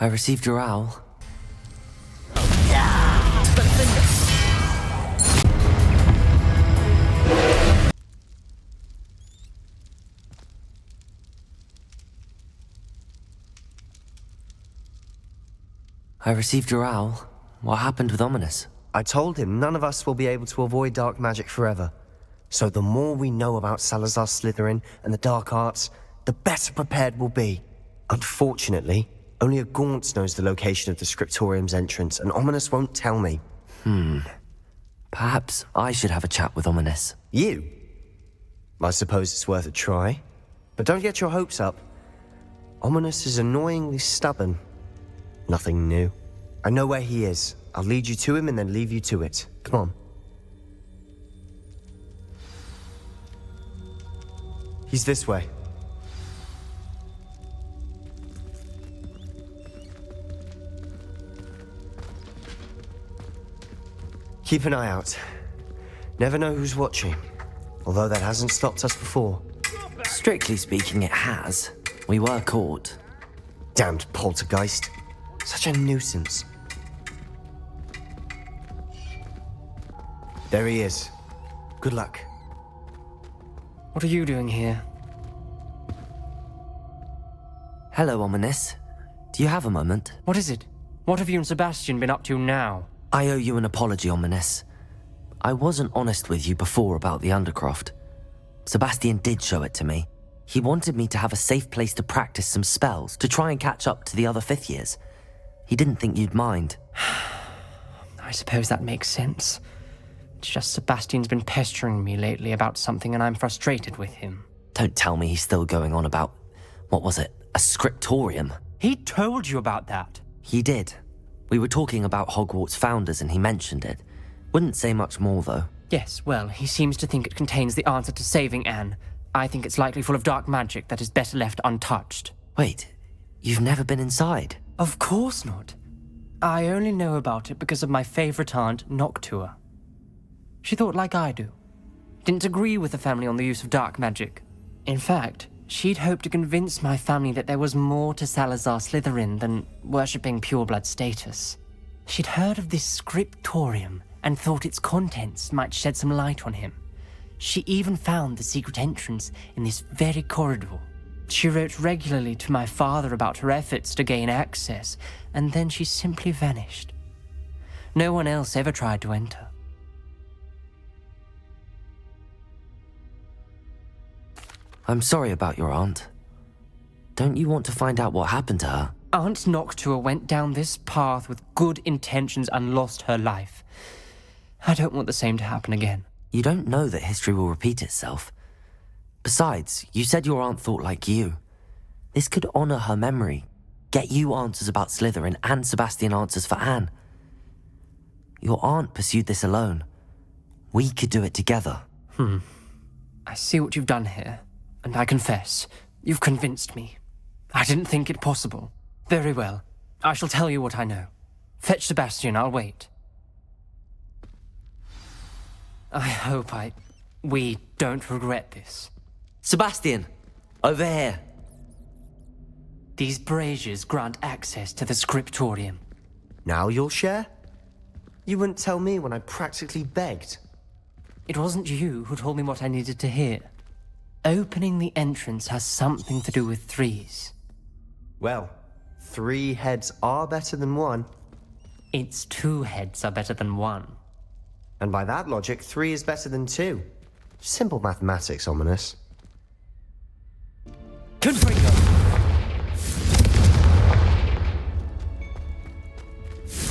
I received your owl. I received your owl. What happened with Ominous? I told him none of us will be able to avoid dark magic forever. So the more we know about Salazar Slytherin and the dark arts, the better prepared we'll be. Unfortunately, only a Gaunt knows the location of the scriptorium's entrance, and Ominous won't tell me. Perhaps I should have a chat with Ominous. You? I suppose it's worth a try. But don't get your hopes up. Ominous is annoyingly stubborn. Nothing new. I know where he is. I'll lead you to him and then leave you to it. Come on. He's this way. Keep an eye out. Never know who's watching. Although that hasn't stopped us before. Strictly speaking, it has. We were caught. Damned poltergeist. Such a nuisance. There he is. Good luck. What are you doing here? Hello, Ominous. Do you have a moment? What is it? What have you and Sebastian been up to now? I owe you an apology, Ominous. I wasn't honest with you before about the Undercroft. Sebastian did show it to me. He wanted me to have a safe place to practice some spells, to try and catch up to the other fifth years. He didn't think you'd mind. I suppose that makes sense. It's just Sebastian's been pestering me lately about something and I'm frustrated with him. Don't tell me he's still going on about, what was it, a scriptorium? He told you about that? He did. We were talking about Hogwarts founders and he mentioned it. Wouldn't say much more, though. Yes, well, he seems to think it contains the answer to saving Anne. I think it's likely full of dark magic that is better left untouched. Wait, you've never been inside? Of course not. I only know about it because of my favorite aunt, Noctua. She thought like I do. Didn't agree with the family on the use of dark magic. In fact, she'd hoped to convince my family that there was more to Salazar Slytherin than worshipping pureblood status. She'd heard of this scriptorium and thought its contents might shed some light on him. She even found the secret entrance in this very corridor. She wrote regularly to my father about her efforts to gain access, and then she simply vanished. No one else ever tried to enter. I'm sorry about your aunt. Don't you want to find out what happened to her? Aunt Noctua went down this path with good intentions and lost her life. I don't want the same to happen again. You don't know that history will repeat itself. Besides, you said your aunt thought like you. This could honor her memory, get you answers about Slytherin and Sebastian answers for Anne. Your aunt pursued this alone. We could do it together. I see what you've done here, and I confess, you've convinced me. I didn't think it possible. Very well, I shall tell you what I know. Fetch Sebastian, I'll wait. I hope we don't regret this. Sebastian! Over here! These braziers grant access to the scriptorium. Now you'll share? You wouldn't tell me when I practically begged. It wasn't you who told me what I needed to hear. Opening the entrance has something to do with threes. Well, 3 heads are better than 1. Its 2 heads are better than 1. And by that logic, 3 is better than 2. Simple mathematics, Ominous. Confringo!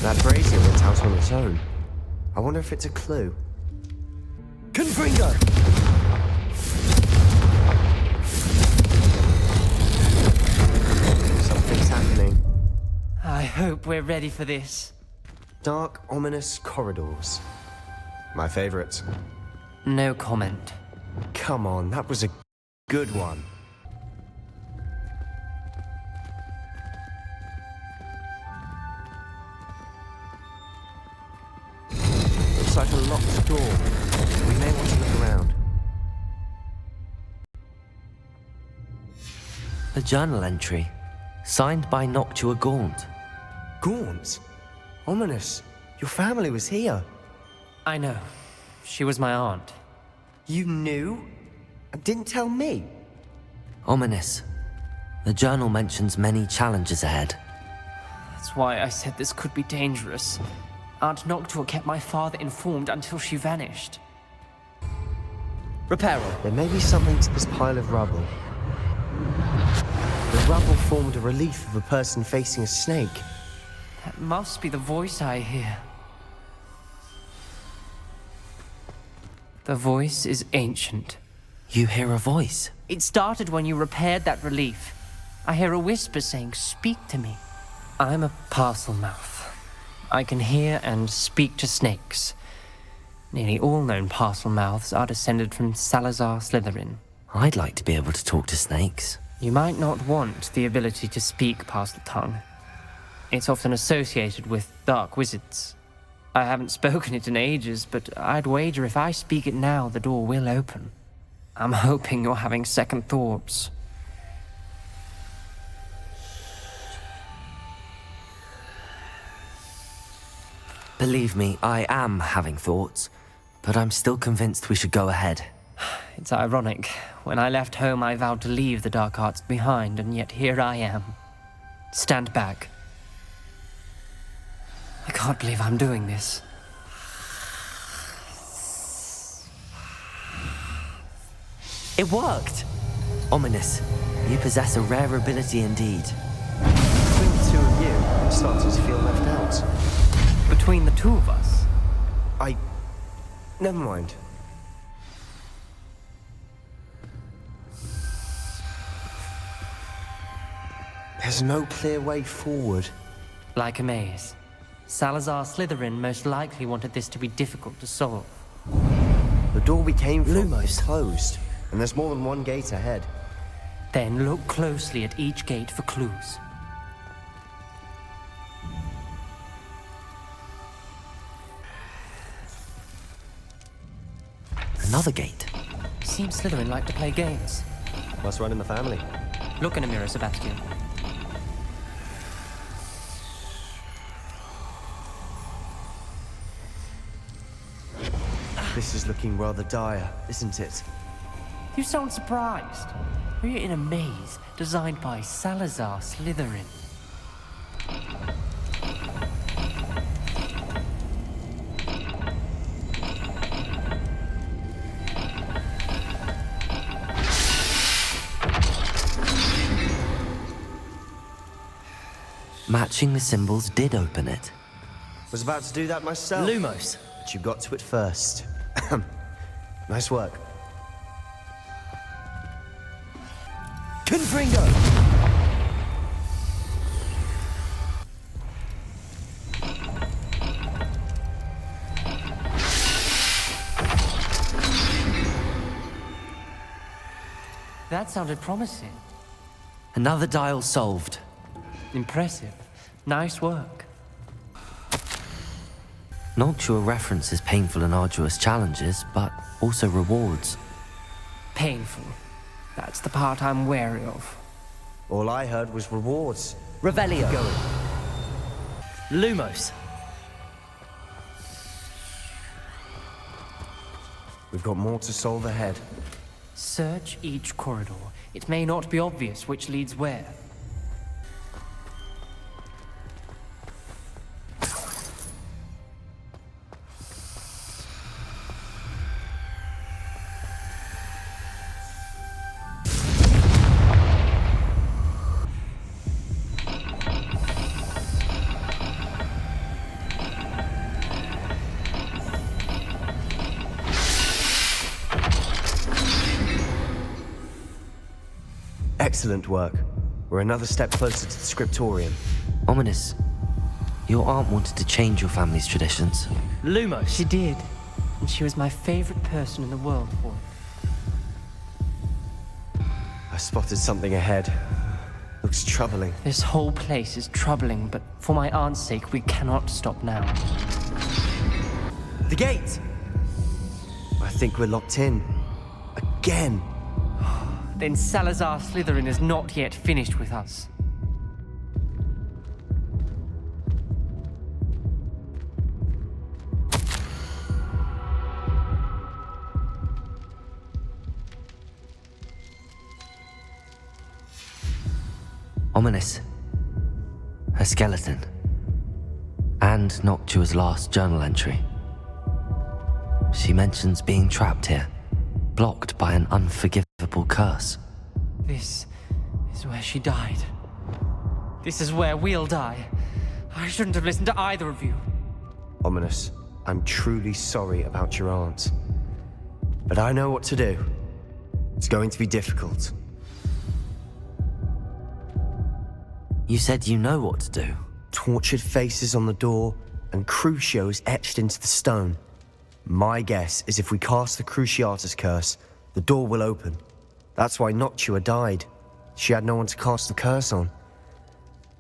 That brazier went out on its own. I wonder if it's a clue. Confringo! Something's happening. I hope we're ready for this. Dark, ominous corridors. My favorite. No comment. Come on, that was a good one. Looks like a locked door. We may want to look around. A journal entry, signed by Noctua Gaunt. Gaunt? Ominous. Your family was here. I know. She was my aunt. You knew? And didn't tell me? Ominous. The journal mentions many challenges ahead. That's why I said this could be dangerous. Aunt Noctua kept my father informed until she vanished. Reparo. There may be something to this pile of rubble. The rubble formed a relief of a person facing a snake. That must be the voice I hear. The voice is ancient. You hear a voice? It started when you repaired that relief. I hear a whisper saying, "Speak to me." I'm a parcel mouth. I can hear and speak to snakes. Nearly all known parcel mouths are descended from Salazar Slytherin. I'd like to be able to talk to snakes. You might not want the ability to speak parcel tongue. It's often associated with dark wizards. I haven't spoken it in ages, but I'd wager if I speak it now, the door will open. I'm hoping you're having second thoughts. Believe me, I am having thoughts, but I'm still convinced we should go ahead. It's ironic. When I left home, I vowed to leave the dark arts behind, and yet here I am. Stand back. I can't believe I'm doing this. It worked! Ominous, you possess a rare ability indeed. Between the two of you, I'm starting to feel left out. Between the two of us? Never mind. There's no clear way forward. Like a maze. Salazar Slytherin most likely wanted this to be difficult to solve. The door we came from Lumos. is closed, and there's more than one gate ahead. Then look closely at each gate for clues. Another gate. Seems Slytherin like to play games. Must run in the family. Look in a mirror, Sebastian. This is looking rather dire, isn't it? You sound surprised. We're in a maze designed by Salazar Slytherin. Matching the symbols did open it. Was about to do that myself. Lumos. But you got to it first. Nice work. Confringo! That sounded promising. Another dial solved. Impressive. Nice work. Noctua references painful and arduous challenges, but also rewards. Painful. That's the part I'm wary of. All I heard was rewards. Revelio. Going. Lumos. We've got more to solve ahead. Search each corridor. It may not be obvious which leads where. Excellent work. We're another step closer to the scriptorium. Ominous. Your aunt wanted to change your family's traditions. Lumos. She did. And she was my favorite person in the world for it. I spotted something ahead. Looks troubling. This whole place is troubling, but for my aunt's sake, we cannot stop now. The gate! I think we're locked in. Again. Then Salazar Slytherin is not yet finished with us. Ominous. Her skeleton. And Noctua's last journal entry. She mentions being trapped here, blocked by an unforgivable curse. This is where she died. This is where we'll die. I shouldn't have listened to either of you. Ominous, I'm truly sorry about your aunt. But I know what to do. It's going to be difficult. You said you know what to do. Tortured faces on the door and Crucios etched into the stone. My guess is if we cast the Cruciatus curse, the door will open. That's why Noctua died. She had no one to cast the curse on.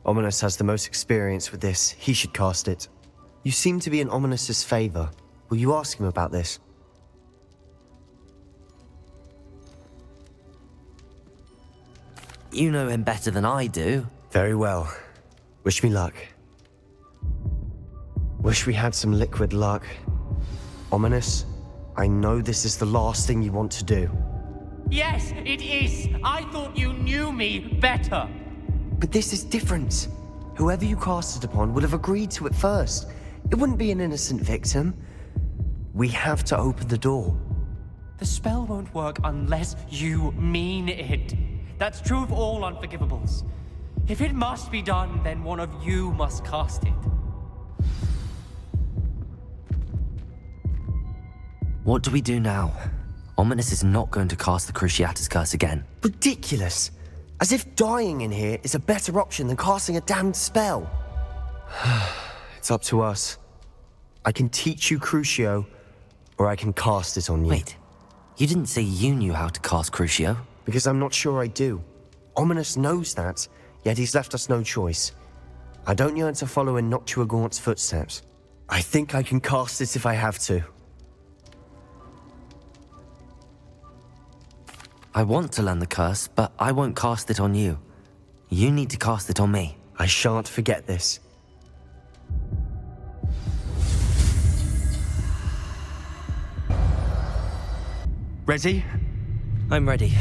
Ominous has the most experience with this. He should cast it. You seem to be in Ominous's favor. Will you ask him about this? You know him better than I do. Very well. Wish me luck. Wish we had some liquid luck. Ominous, I know this is the last thing you want to do. Yes, it is. I thought you knew me better. But this is different. Whoever you cast it upon would have agreed to it first. It wouldn't be an innocent victim. We have to open the door. The spell won't work unless you mean it. That's true of all unforgivables. If it must be done, then one of you must cast it. What do we do now? Ominous is not going to cast the Cruciatus curse again. Ridiculous. As if dying in here is a better option than casting a damned spell. It's up to us. I can teach you Crucio, or I can cast it on you. Wait, you didn't say you knew how to cast Crucio? Because I'm not sure I do. Ominous knows that, yet he's left us no choice. I don't yearn to follow in Noctua Gaunt's footsteps. I think I can cast it if I have to. I want to learn the curse, but I won't cast it on you. You need to cast it on me. I shan't forget this. Ready? I'm ready.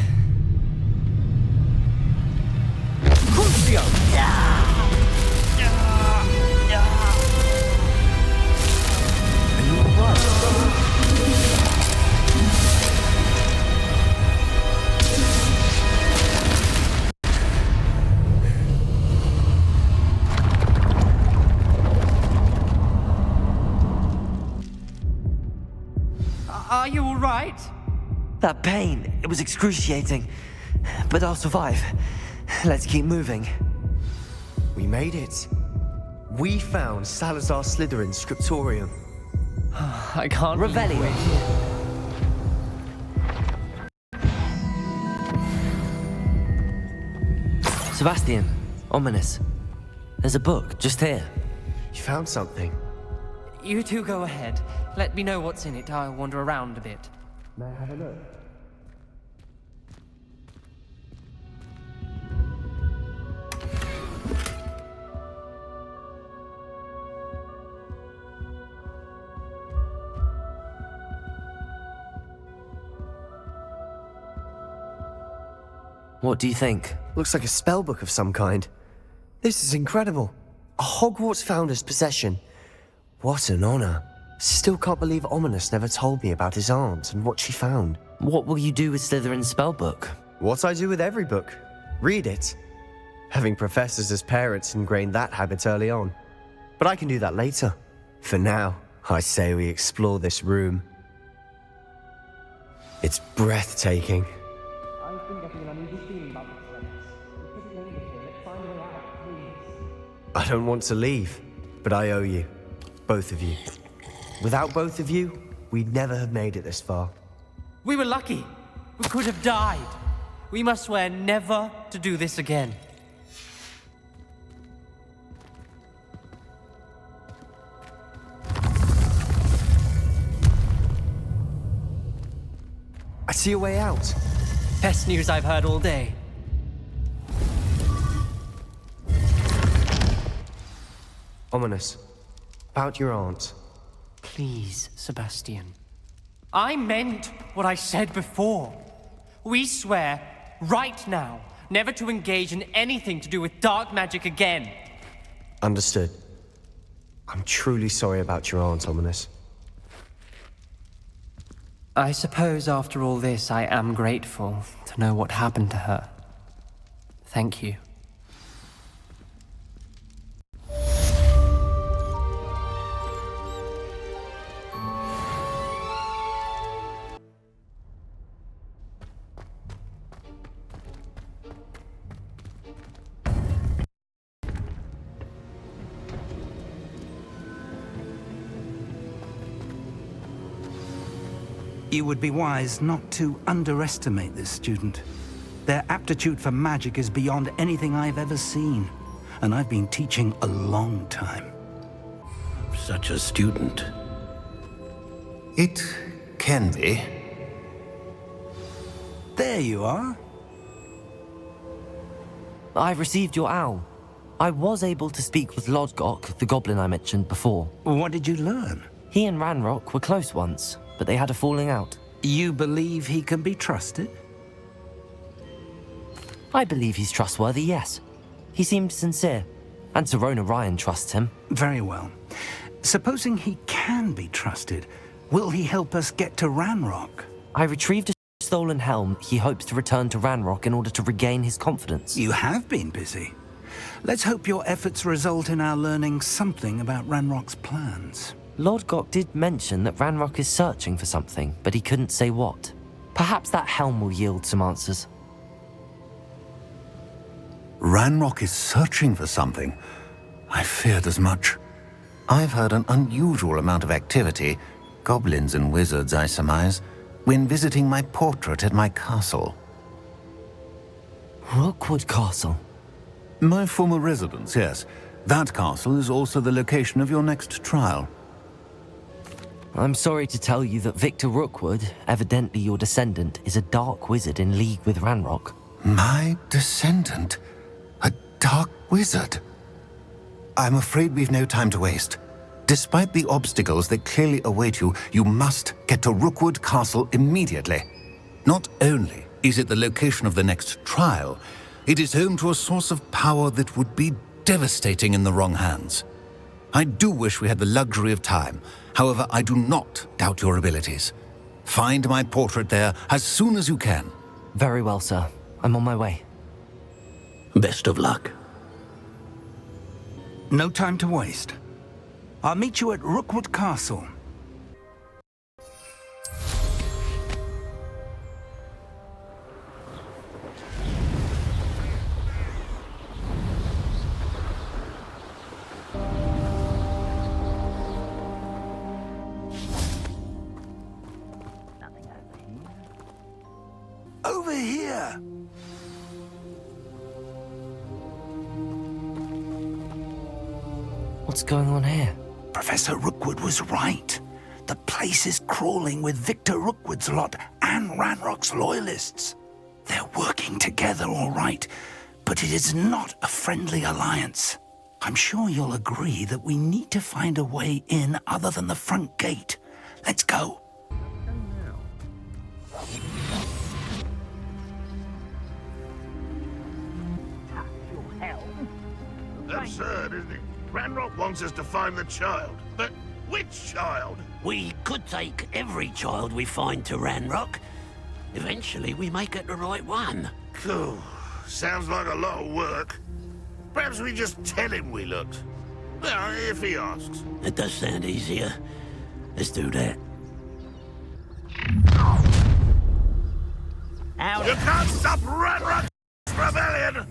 Crucio! Are you all right? That pain, it was excruciating. But I'll survive. Let's keep moving. We made it. We found Salazar Slytherin's scriptorium. I can't Revelio. believe it. Sebastian, Ominous. There's a book just here. You found something. You two go ahead. Let me know what's in it. I'll wander around a bit. May I have a look? What do you think? Looks like a spellbook of some kind. This is incredible. A Hogwarts founder's possession. What an honor. Still can't believe Ominous never told me about his aunt and what she found. What will you do with Slytherin's spellbook? What I do with every book. Read it. Having professors as parents ingrained that habit early on. But I can do that later. For now, I say we explore this room. It's breathtaking. I've been getting an uneasy feeling about this place. We couldn't leave it here. Let's find a way out, please. I don't want to leave, but I owe you. Both of you. Without both of you, we'd never have made it this far. We were lucky. We could have died. We must swear never to do this again. I see a way out. Best news I've heard all day. Ominous. About your aunt. Please, Sebastian. I meant what I said before. We swear, right now, never to engage in anything to do with dark magic again. Understood. I'm truly sorry about your aunt, Ominous. I suppose after all this, I am grateful to know what happened to her. Thank you. You would be wise not to underestimate this student. Their aptitude for magic is beyond anything I've ever seen, and I've been teaching a long time. Such a student. It can be. There you are. I've received your owl. I was able to speak with Lodgok, the goblin I mentioned before. What did you learn? He and Ranrock were close once, but they had a falling out. You believe he can be trusted? I believe he's trustworthy, yes. He seemed sincere, and Serona Ryan trusts him. Very well. Supposing he can be trusted, will he help us get to Ranrock? I retrieved a stolen helm he hopes to return to Ranrock in order to regain his confidence. You have been busy. Let's hope your efforts result in our learning something about Ranrock's plans. Lodgok did mention that Ranrock is searching for something, but he couldn't say what. Perhaps that helm will yield some answers. Ranrock is searching for something. I feared as much. I've heard an unusual amount of activity, goblins and wizards, I surmise, when visiting my portrait at my castle. Rookwood Castle? My former residence, yes. That castle is also the location of your next trial. I'm sorry to tell you that Victor Rookwood, evidently your descendant, is a dark wizard in league with Ranrock. My descendant? A dark wizard? I'm afraid we've no time to waste. Despite the obstacles that clearly await you, you must get to Rookwood Castle immediately. Not only is it the location of the next trial, it is home to a source of power that would be devastating in the wrong hands. I do wish we had the luxury of time. However, I do not doubt your abilities. Find my portrait there as soon as you can. Very well, sir. I'm on my way. Best of luck. No time to waste. I'll meet you at Rookwood Castle. Over here! What's going on here? Professor Rookwood was right. The place is crawling with Victor Rookwood's lot and Ranrock's loyalists. They're working together, all right, but it is not a friendly alliance. I'm sure you'll agree that we need to find a way in other than the front gate. Let's go. Absurd, isn't it? Ranrock wants us to find the child. But which child? We could take every child we find to Ranrock. Eventually, we may get the right one. Cool. Sounds like a lot of work. Perhaps we just tell him we looked. Well, if he asks. It does sound easier. Let's do that. You can't stop Ranrock's rebellion!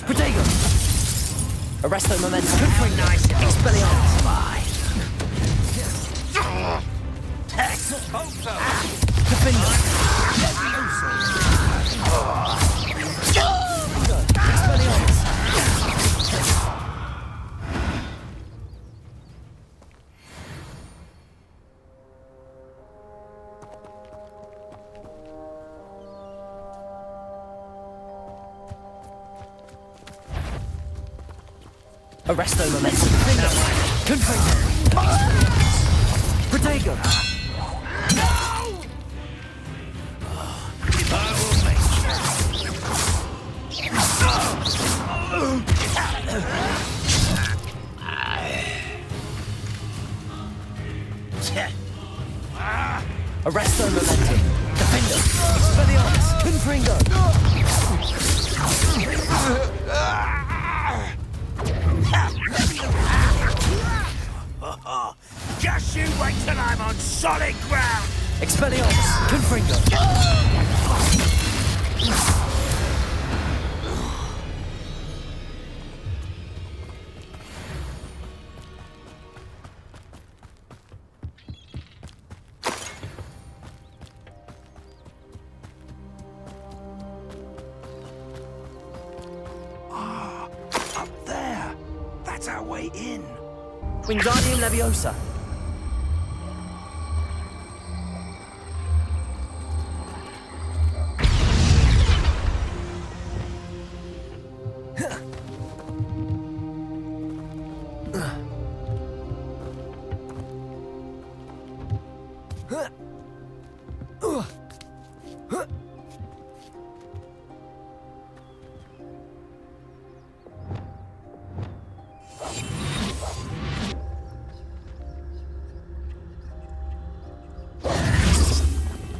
Protego! Arresto momentum. Very nice. Expelliarmus. Arresto momentum. Confringo. Protego. Expelliarmus! Confringo! Up there! That's our way in. Wingardium Leviosa!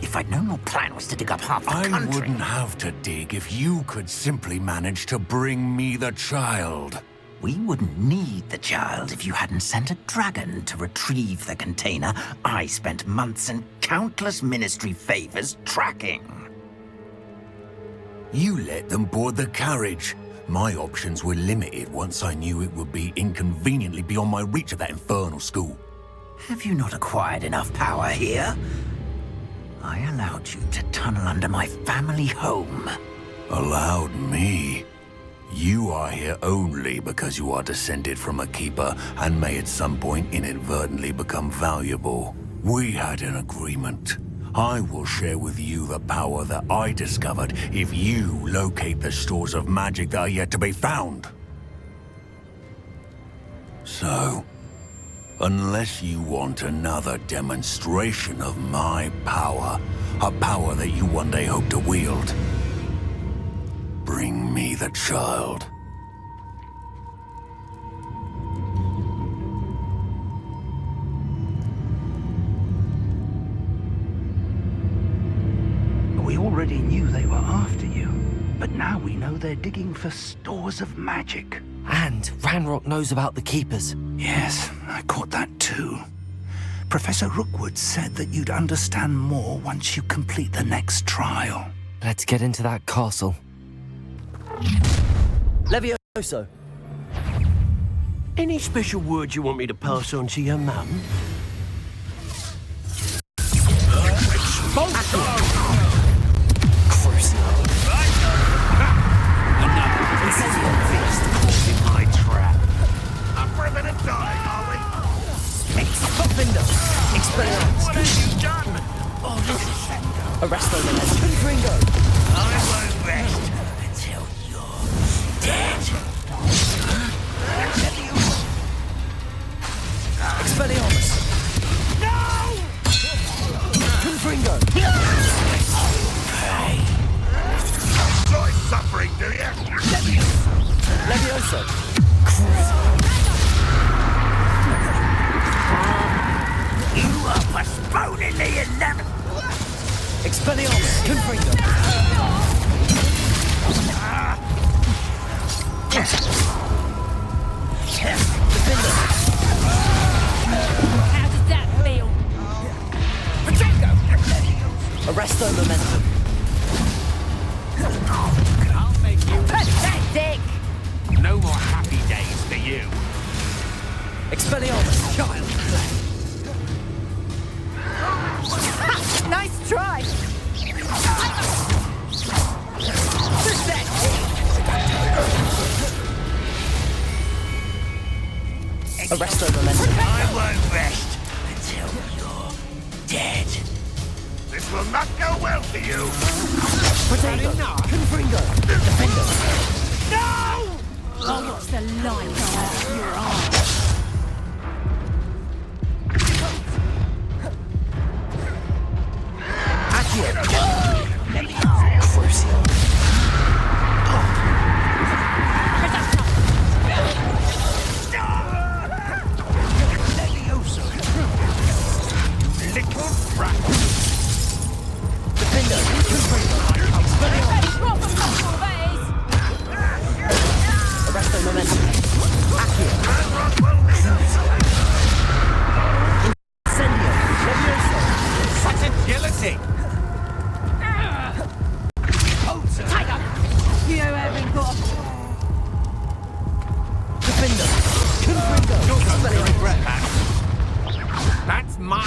If I'd known your plan was to dig up half the I country... wouldn't have to dig if you could simply manage to bring me the child. We wouldn't need the child if you hadn't sent a dragon to retrieve the container I spent months and countless ministry favors tracking. You let them board the carriage. My options were limited once I knew it would be inconveniently beyond my reach at that infernal school. Have you not acquired enough power here? I allowed you to tunnel under my family home. Allowed me? You are here only because you are descended from a keeper and may at some point inadvertently become valuable. We had an agreement. I will share with you the power that I discovered if you locate the stores of magic that are yet to be found. So, unless you want another demonstration of my power, a power that you one day hope to wield, bring me the child. We already knew they were after you, but now we know they're digging for stores of magic. And Ranrock knows about the Keepers. Yes, I caught that too. Professor Rookwood said that you'd understand more once you complete the next trial. Let's get into that castle. Levioso! Any special words you want me to pass on to your mum? Up for a bit of dying, are we? Expelliarmus! What have you done? Arresto Confringo! I won't rest until you're dead. Expelliarmus! No! Confringo! Enjoy suffering, do you? Levioso! You are postponing the 11th. Expelliarmus! Confringo! How does that feel? Arresto Momentum! I'll make you... Pathetic! No more happy days for you. Expelliarmus! Child! Nice try! Arresto Momentum! I won't rest until you're dead. This will not go well for you. Potato! Confringo! Defender! No! I'll watch the light go out of your eyes. Defender! Confringo! Expelliarmus! Proper muscle, that is! Defender! Confringo! You'll go to Expelliarmus! regret that. That's mine.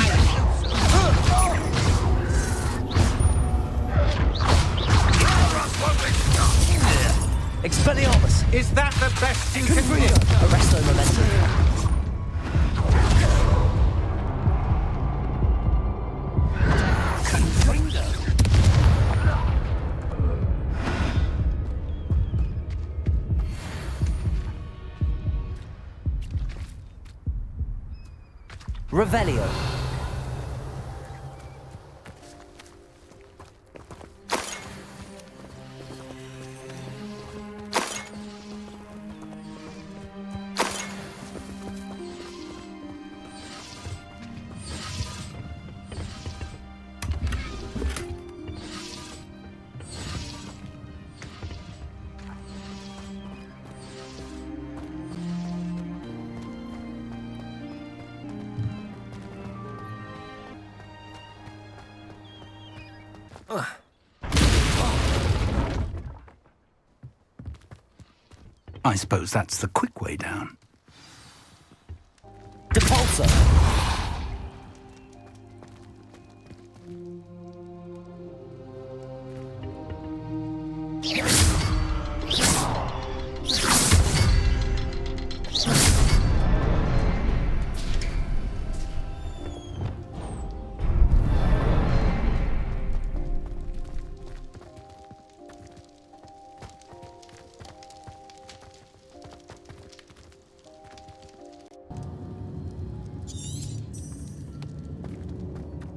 Expelliarmus! Is that the best you can Confringo! do? Arresto momentum. Revelio. I suppose that's the quick way down. Depulsor.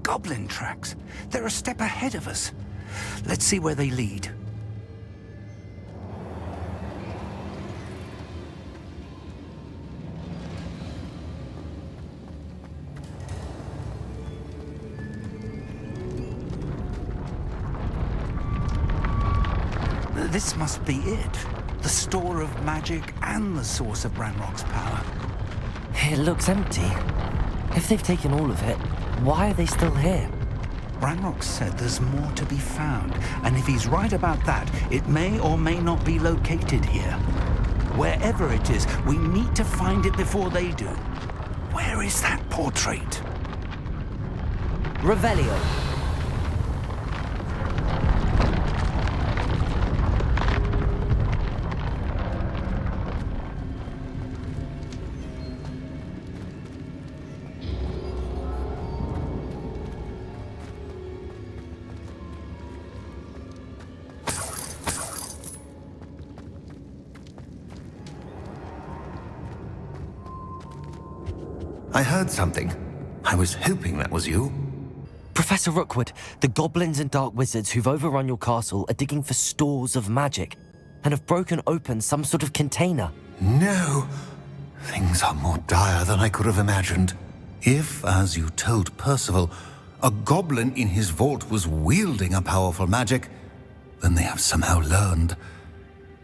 Goblin tracks. They're a step ahead of us. Let's see where they lead. This must be it. The store of magic and the source of Ranrock's power. It looks empty. If they've taken all of it, why are they still here? Ranrock said there's more to be found, and if he's right about that, it may or may not be located here. Wherever it is, we need to find it before they do. Where is that portrait? Revelio. I heard something. I was hoping that was you. Professor Rookwood, the goblins and dark wizards who've overrun your castle are digging for stores of magic and have broken open some sort of container. No. Things are more dire than I could have imagined. If, as you told Percival, a goblin in his vault was wielding a powerful magic, then they have somehow learned.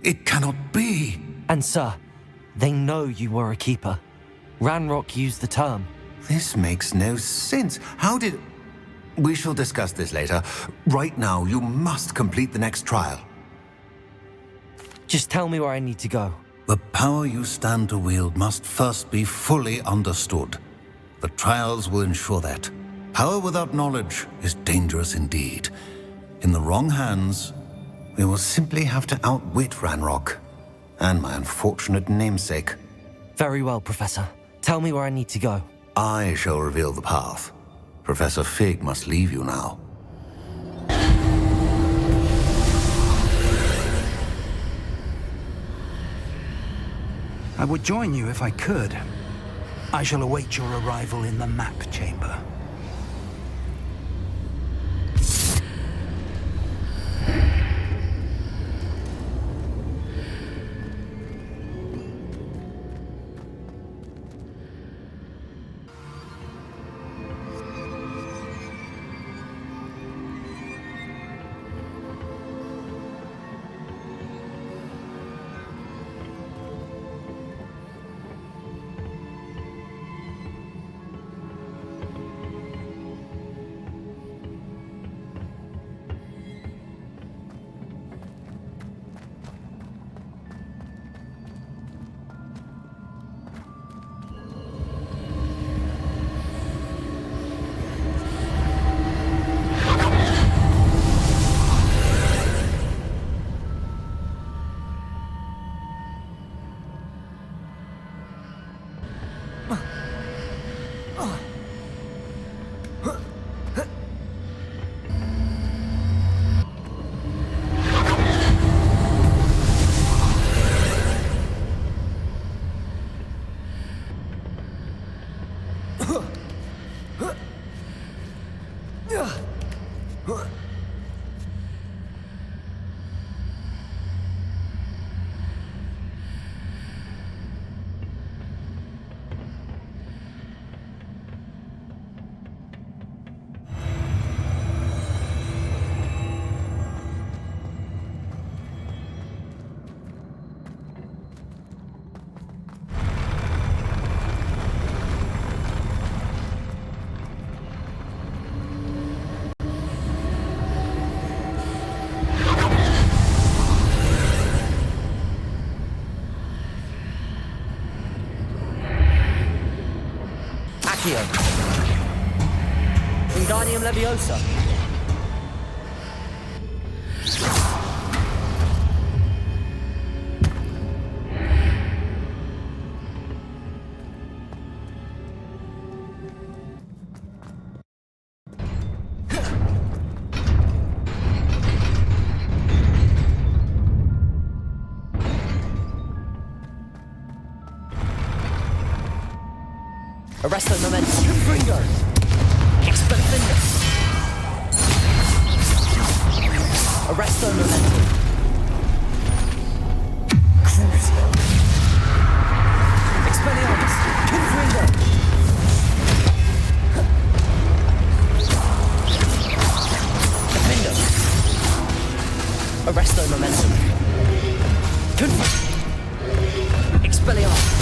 It cannot be. And sir, they know you were a keeper. Ranrock used the term. This makes no sense. How did... We shall discuss this later. Right now, you must complete the next trial. Just tell me where I need to go. The power you stand to wield must first be fully understood. The trials will ensure that. Power without knowledge is dangerous indeed. In the wrong hands, we will simply have to outwit Ranrock and my unfortunate namesake. Very well, Professor. Tell me where I need to go. I shall reveal the path. Professor Fig must leave you now. I would join you if I could. I shall await your arrival in the map chamber. Wingardium Leviosa. Arresto Momentum. Confringo. Expelliarmus. Arresto Momentum. Crucio. Expelliarmus. Confringo. Defendo. Arresto Momentum. Confringo. Expelliarmus.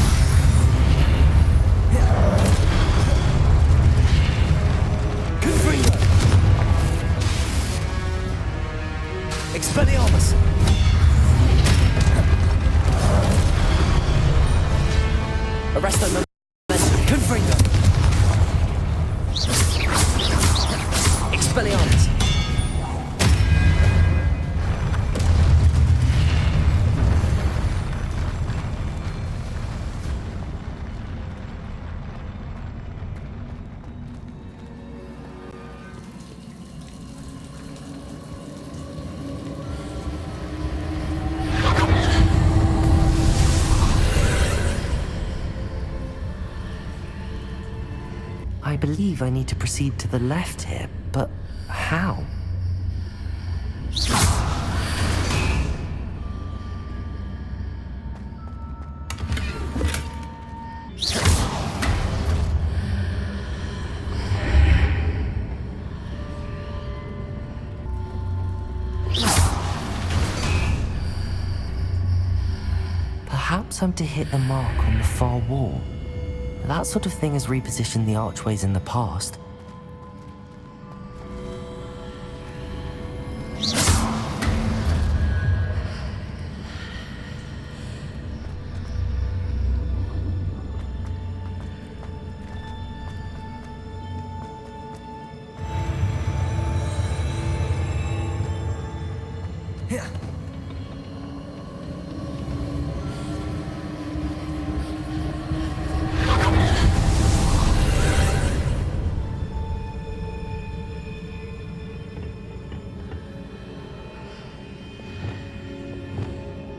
Expelliarmus! Arresto Momentum. Confringo. Expelliarmus. I believe I need to proceed to the left here, but how? Perhaps I'm to hit the mark on the far wall. That sort of thing has repositioned the archways in the past.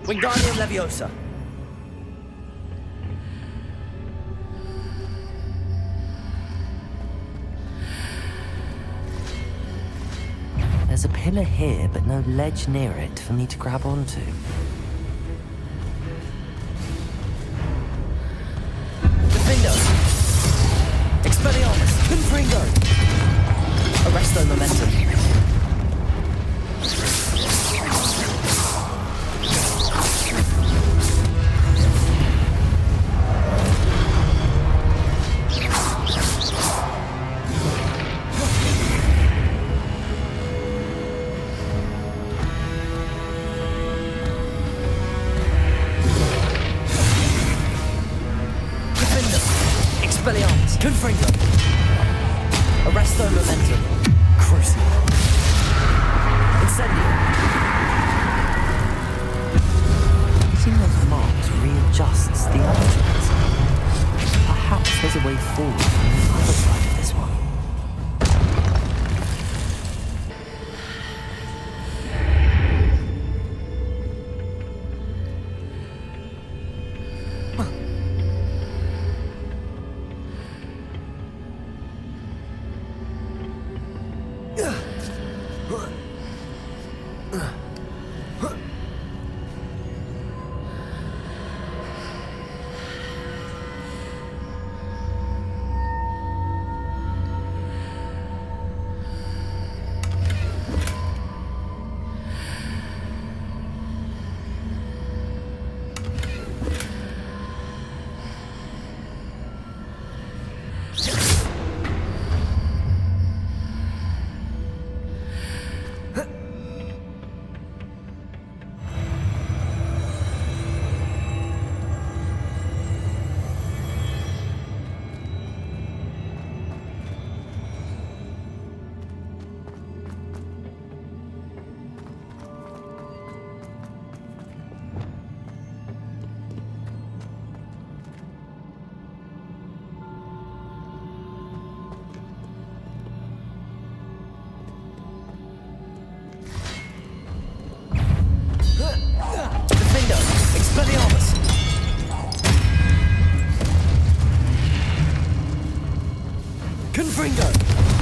Wingardium Leviosa. There's a pillar here, but no ledge near it for me to grab onto. Defendo. Expelliarmus. Confringo. Arresto Momentum. Expelliarmus. Confringo. Arresto Momentum. Crucio. Incendio. Hitting those marks readjusts the archways. Perhaps a way forward from the other side of this one.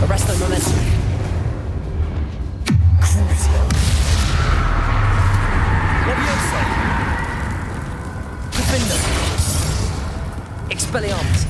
Arresto momentum. Crucio. Levioso. Defender. Expelliarmus.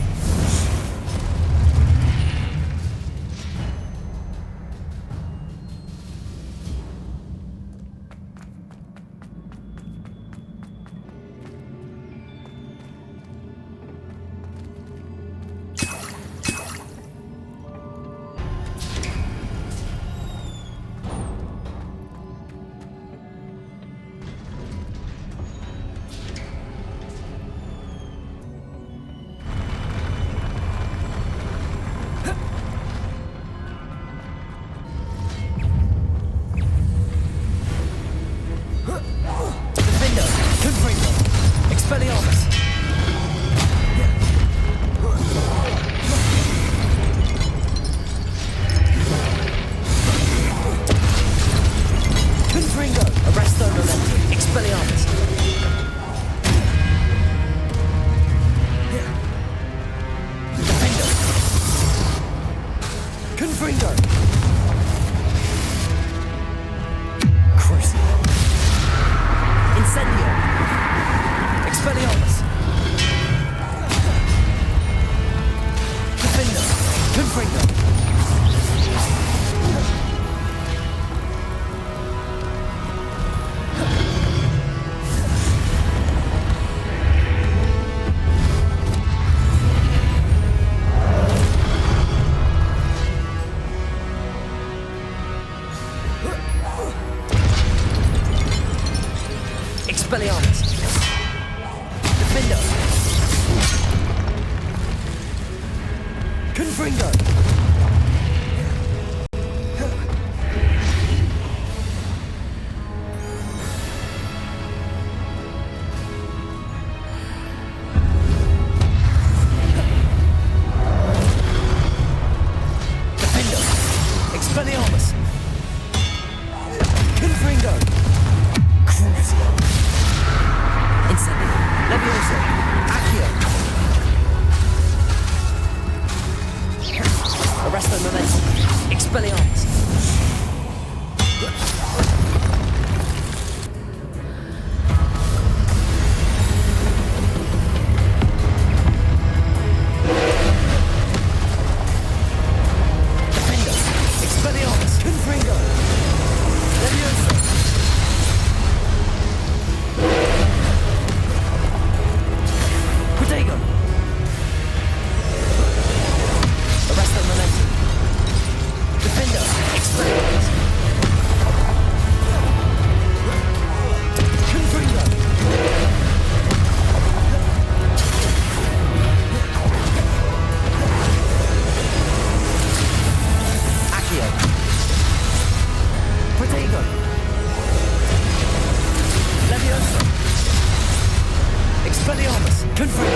Expelliarmus! Confirm!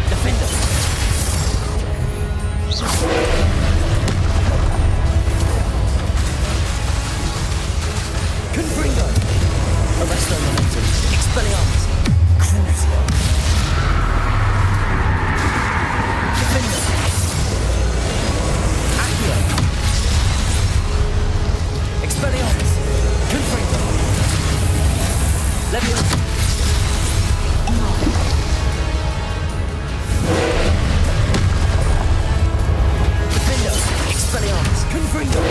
Defender! Arresto momentum. Expelliarmus. Crucio. Defender. Accio. Expelliarmus. Confringo. Leviosa. Defender. Expelliarmus. Confringo.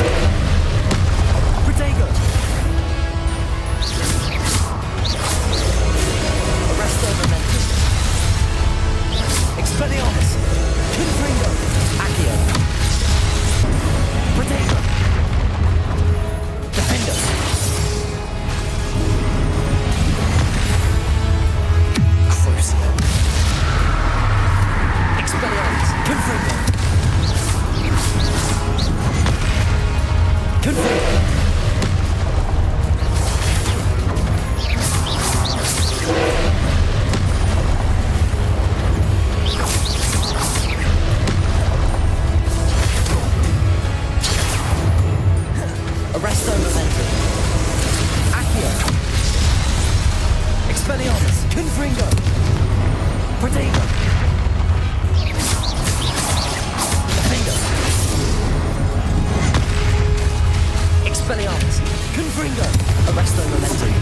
Protego. Arresto momentum. Expelliarmus. Confringo. Accio. Protego. Defender. Crucio. Expelliarmus. Confringo. Confringo. Arresto momentum. Accio. Expelliarmus. Confringo. Protego. Defender. Expelliarmus. Confringo. Arresto momentum.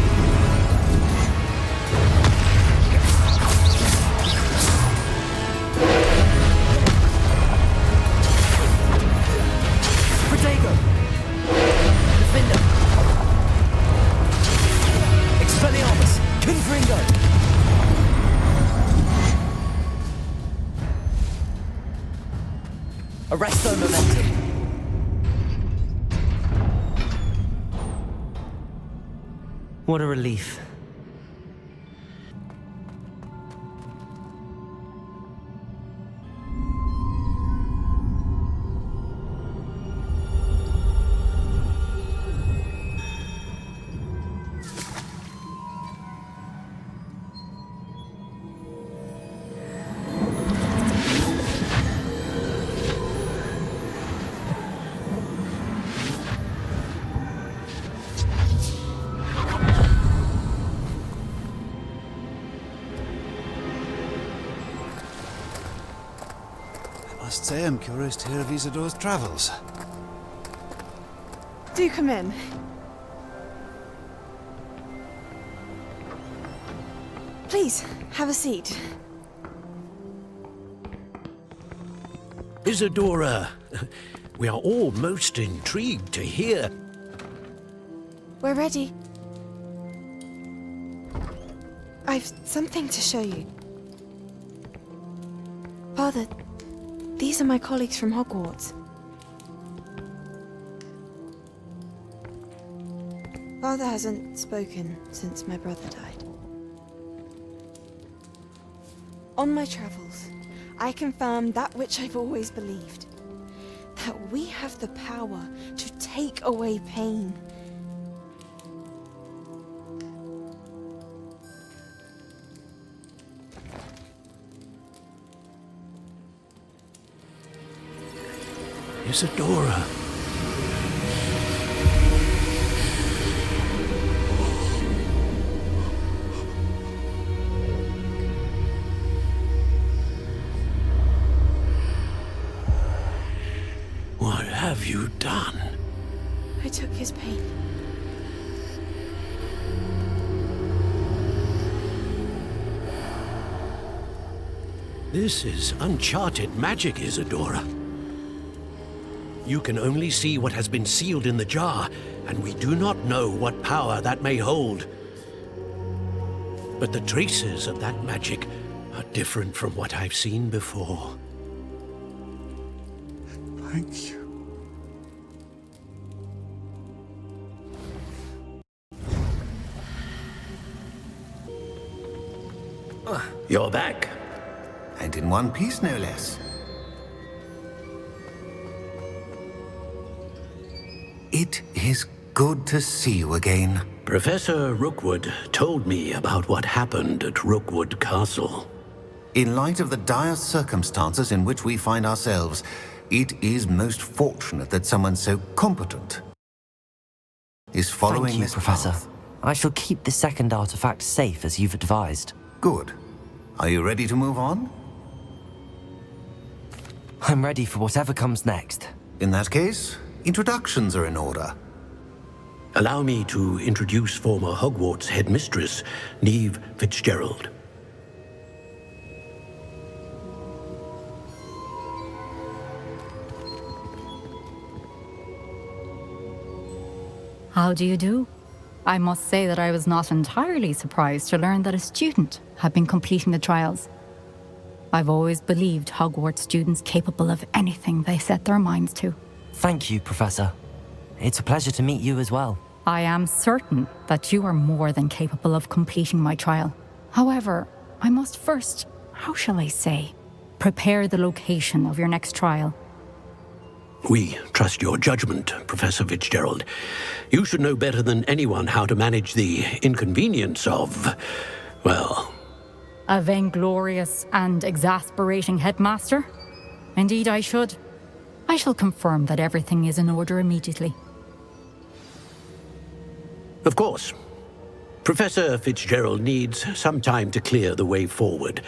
Protego. Defender. Expelliarmus. Confringo. Arresto momentum. What a relief. I must say I'm curious to hear of Isidore's travels. Do come in. Please, have a seat. Isadora, we are all most intrigued to hear. We're ready. I've something to show you. Father, these are my colleagues from Hogwarts. Father hasn't spoken since my brother died. On my travels, I confirmed that which I've always believed. That we have the power to take away pain. Isadora. What have you done? I took his pain. This is uncharted magic, Isadora. You can only see what has been sealed in the jar, and we do not know what power that may hold. But the traces of that magic are different from what I've seen before. Thank you. You're back. And in one piece, no less. It is good to see you again. Professor Rookwood told me about what happened at Rookwood Castle. In light of the dire circumstances in which we find ourselves, it is most fortunate that someone so competent is following Thank you, this Professor. path. I shall keep the second artifact safe as you've advised. Good. Are you ready to move on? I'm ready for whatever comes next. In that case, introductions are in order. Allow me to introduce former Hogwarts headmistress, Neve Fitzgerald. How do you do? I must say that I was not entirely surprised to learn that a student had been completing the trials. I've always believed Hogwarts students capable of anything they set their minds to. Thank you, Professor. It's a pleasure to meet you as well. I am certain that you are more than capable of completing my trial. However, I must first, how shall I say, prepare the location of your next trial. We trust your judgment, Professor Fitzgerald. You should know better than anyone how to manage the inconvenience of, well... A vainglorious and exasperating headmaster? Indeed I should. I shall confirm that everything is in order immediately. Of course. Professor Fitzgerald needs some time to clear the way forward.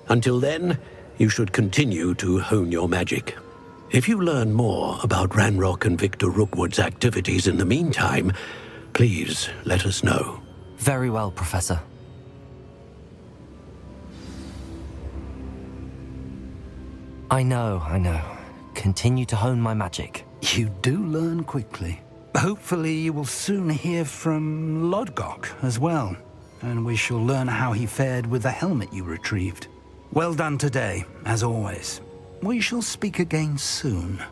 Until then, you should continue to hone your magic. If you learn more about Ranrock and Victor Rookwood's activities in the meantime, please let us know. Very well, Professor. I know. Continue to hone my magic. You do learn quickly. Hopefully you will soon hear from Lodgok as well, and we shall learn how he fared with the helmet you retrieved. Well done today, as always. We shall speak again soon.